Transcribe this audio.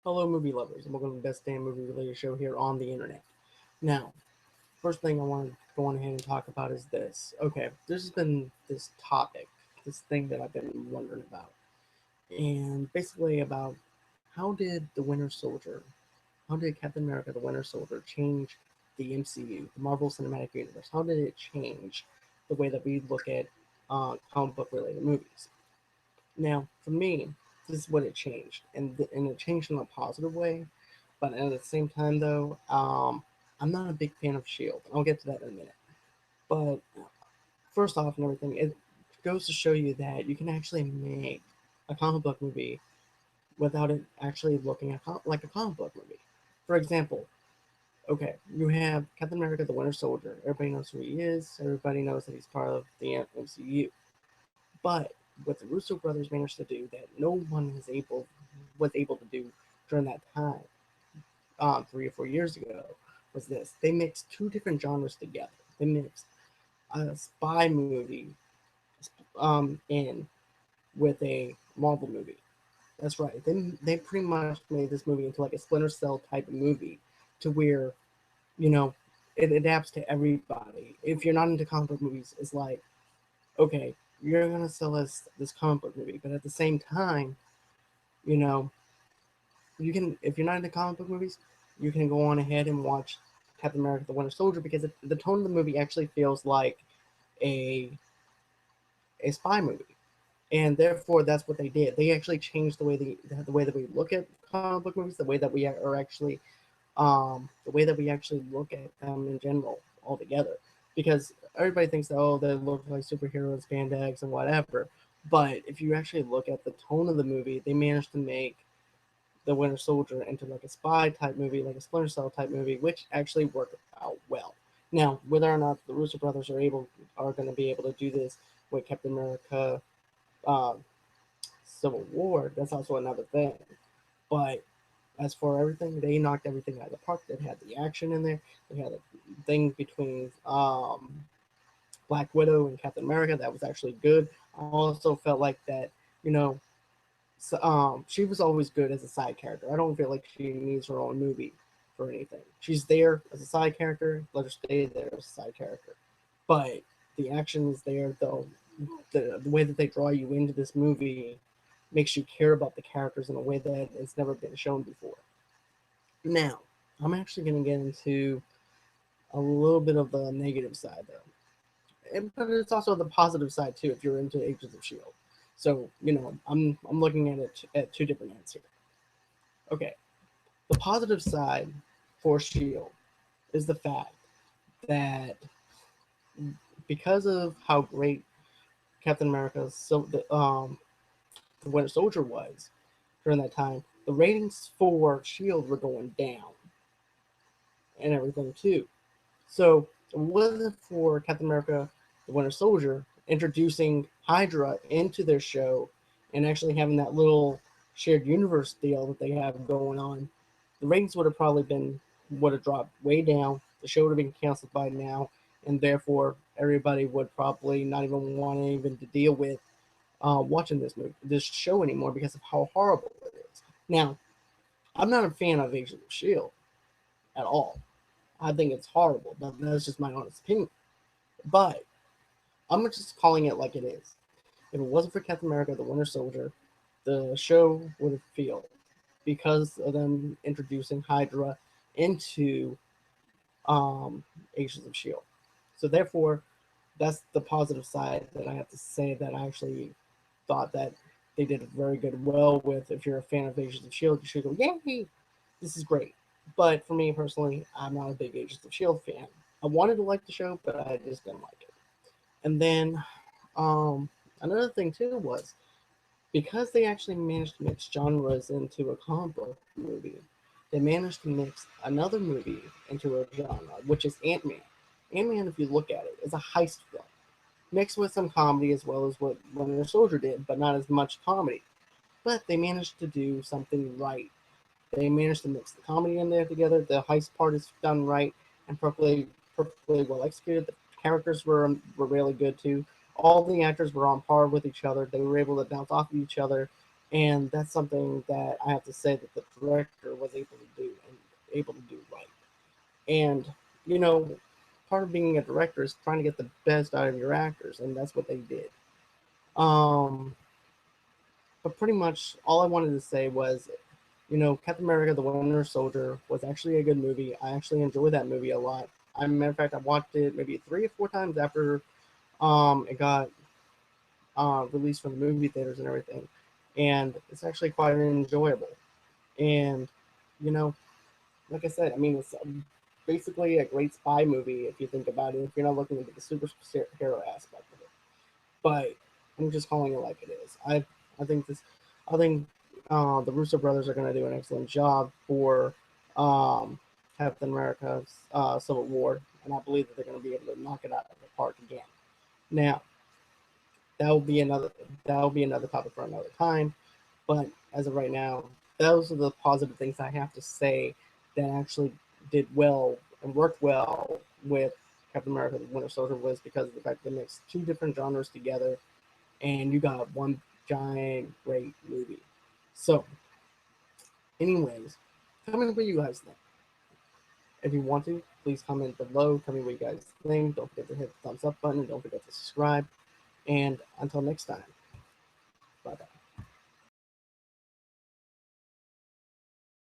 Hello, movie lovers, and welcome to the best damn movie related show here on the internet. Now, first thing I want to go on ahead and talk about is this. Okay, there's been this topic, this thing that I've been wondering about, and basically about how did the Winter Soldier, how did Captain America, the Winter Soldier, change the MCU, the Marvel Cinematic Universe? How did it change the way that we look at comic book related movies? Now, for me, this is what it changed, and it changed in a positive way. But at the same time, though, I'm not a big fan of Shield. I'll get to that in a minute. But first off, and everything, it goes to show you that you can actually make a comic book movie without it actually looking like a comic book movie. For example, okay, you have Captain America: The Winter Soldier. Everybody knows who he is. Everybody knows that he's part of the MCU. But what the Russo brothers managed to do that no one was able to do during that time, 3 or 4 years ago, was this: they mixed two different genres together. They mixed a spy movie in with a Marvel movie. That's right. They pretty much made this movie into like a Splinter Cell type of movie, to where you know it adapts to everybody. If you're not into comic book movies, it's like, okay, you're gonna sell us this comic book movie, but at the same time, you know, you can, if you're not into comic book movies, you can go on ahead and watch Captain America: The Winter Soldier, because the tone of the movie actually feels like a a spy movie, and therefore that's what they did. They actually changed the way that we look at comic book movies, the way that we are actually the way that we actually look at them in general altogether. Because everybody thinks that, oh, they look like superheroes, spandex, and whatever. But if you actually look at the tone of the movie, they managed to make the Winter Soldier into like a spy type movie, like a Splinter Cell type movie, which actually worked out well. Now, whether or not the Russo brothers are going to be able to do this with Captain America, um, Civil War, that's also another thing. But as for everything, they knocked everything out of the park. They had the action in there. They had a thing between Black Widow and Captain America that was actually good. I also felt like that, you know, she was always good as a side character. I don't feel like she needs her own movie for anything. She's there as a side character. Let her stay there as a side character. But the action is there, though. The way that they draw you into this movie makes you care about the characters in a way that it's never been shown before. Now, I'm actually going to get into a little bit of the negative side, though, but it's also the positive side too. If you're into Agents of Shield, so I'm looking at it at two different ends here. Okay, the positive side for Shield is the fact that because of how great Captain America's the Winter Soldier was during that time, the ratings for Shield were going down and everything too. So it wasn't for Captain America, the Winter Soldier, introducing Hydra into their show and actually having that little shared universe deal that they have going on, the ratings would have dropped way down. The show would have been canceled by now, and therefore everybody would probably not even want to even to deal with watching this show anymore because of how horrible it is. Now, I'm not a fan of Agents of Shield at all. I think it's horrible, but that's just my honest opinion. But I'm just calling it like it is. If it wasn't for Captain America: The Winter Soldier, the show would have failed because of them introducing Hydra into Agents of Shield. So therefore, that's the positive side that I have to say that I actually thought that they did very good well with. If you're a fan of Agents of Shield, you should go, yay, this is great. But for me personally, I'm not a big Agents of Shield fan. I wanted to like the show, but I just didn't like it. And then another thing too was because they actually managed to mix genres into a comic book movie, they managed to mix another movie into a genre, which is Ant Man. Ant Man, if you look at it, is a heist film mixed with some comedy as well as what Winter Soldier did, but not as much comedy. But they managed to do something right. They managed to mix the comedy in there together. The heist part is done right and perfectly well executed. The characters were really good too. All the actors were on par with each other. They were able to bounce off of each other. And that's something that I have to say that the director was able to do and able to do right. And you know, part of being a director is trying to get the best out of your actors, and that's what they did. Um, but pretty much all I wanted to say was, Captain America: The Winter Soldier was actually a good movie. I actually enjoyed that movie a lot. I, matter of fact, I watched it maybe 3 or 4 times after it got released from the movie theaters and everything, and it's actually quite enjoyable. And you know, like I said, I mean, it's basically a great spy movie if you think about it. If you're not looking into the superhero aspect of it, but I'm just calling it like it is. I think this, I think the Russo brothers are going to do an excellent job for um, Captain America's Civil War, and I believe that they're going to be able to knock it out of the park again. Now, that will be another that will be another topic for another time. But as of right now, those are the positive things I have to say that actually did well and worked well with Captain America: The Winter Soldier was because of the fact that they mixed two different genres together, and you got one giant great movie. So, anyways, tell me what you guys think. If you want to, please comment below. Tell me what you guys think. Don't forget to hit the thumbs up button. Don't forget to subscribe. And until next time, bye bye.